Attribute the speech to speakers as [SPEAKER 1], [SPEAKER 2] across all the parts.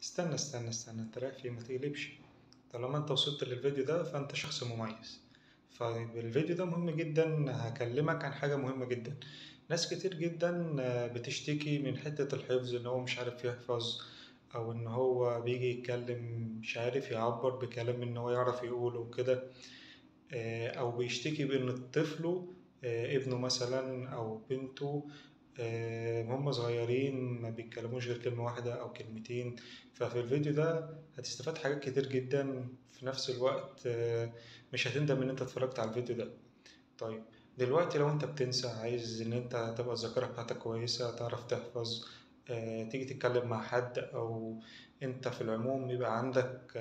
[SPEAKER 1] استنى انت رايح فين؟ ما تقلبش. طالما انت وصلت للفيديو ده فانت شخص مميز. فالفيديو ده مهم جدا، هكلمك عن حاجة مهمة جدا. ناس كتير جدا بتشتكي من حتة الحفظ، ان هو مش عارف يحفظ، او ان هو بيجي يتكلم مش عارف يعبر بكلام ان هو يعرف يقوله وكده. او بيشتكي بان طفله، ابنه مثلا او بنته، هم صغيرين ما بيتكلموش غير كلمة واحدة أو كلمتين. ففي الفيديو ده هتستفاد حاجات كتير جدا في نفس الوقت. مش هتندم إن أنت اتفرجت على الفيديو ده. طيب، دلوقتي لو أنت بتنسى، عايز إن أنت تبقى الذاكرة بتاعتك كويسة، تعرف تحفظ، تيجي تتكلم مع حد، أو أنت في العموم يبقى عندك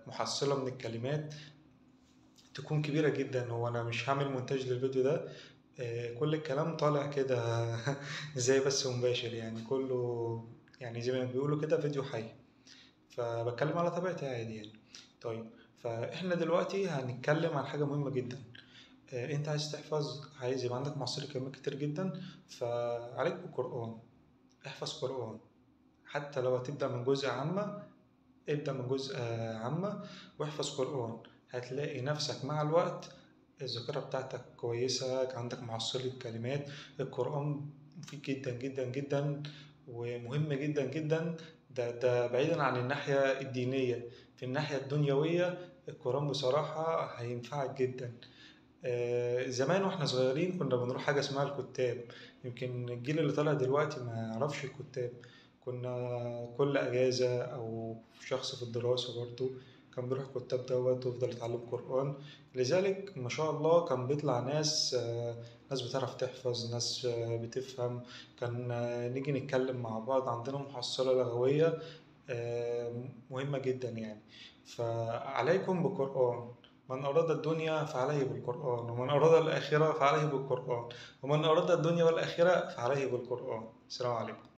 [SPEAKER 1] محصلة من الكلمات تكون كبيرة جدا. هو أنا مش هعمل مونتاج للفيديو ده، كل الكلام طالع كده زي بس مباشر، يعني كله يعني زي ما بيقولوا كده فيديو حي. فبتكلم على طبيعتي عادي يعني. طيب، فاحنا دلوقتي هنتكلم عن حاجة مهمة جدا. انت عايز تحفظ، عايز يبقى عندك محصلة كلمات كتير جدا، فعليك بالقرآن. احفظ قرآن. حتى لو هتبدأ من جزء عامة، ابدأ من جزء عامة واحفظ قرآن. هتلاقي نفسك مع الوقت الذاكرة بتاعتك كويسة، عندك محصلة كلمات. القرآن مفيد جدا جدا جدا، ومهم جدا جدا. ده بعيدا عن الناحية الدينية، في الناحية الدنيوية القرآن بصراحة هينفعك جدا. زمان واحنا صغيرين كنا بنروح حاجة اسمها الكتاب. يمكن الجيل اللي طالع دلوقتي ما يعرفش الكتاب. كنا كل أجازة أو شخص في الدراسة برضو كان بيروح كتاب دوت ويفضل يتعلم قرآن. لذلك ما شاء الله كان بيطلع ناس، ناس بتعرف تحفظ، ناس بتفهم. كان نيجي نتكلم مع بعض، عندنا محصلة لغوية مهمة جدا يعني. فعليكم بالقرآن. من أراد الدنيا فعليه بالقرآن، ومن أراد الآخرة فعليه بالقرآن، ومن أراد الدنيا والآخرة فعليه بالقرآن. السلام عليكم.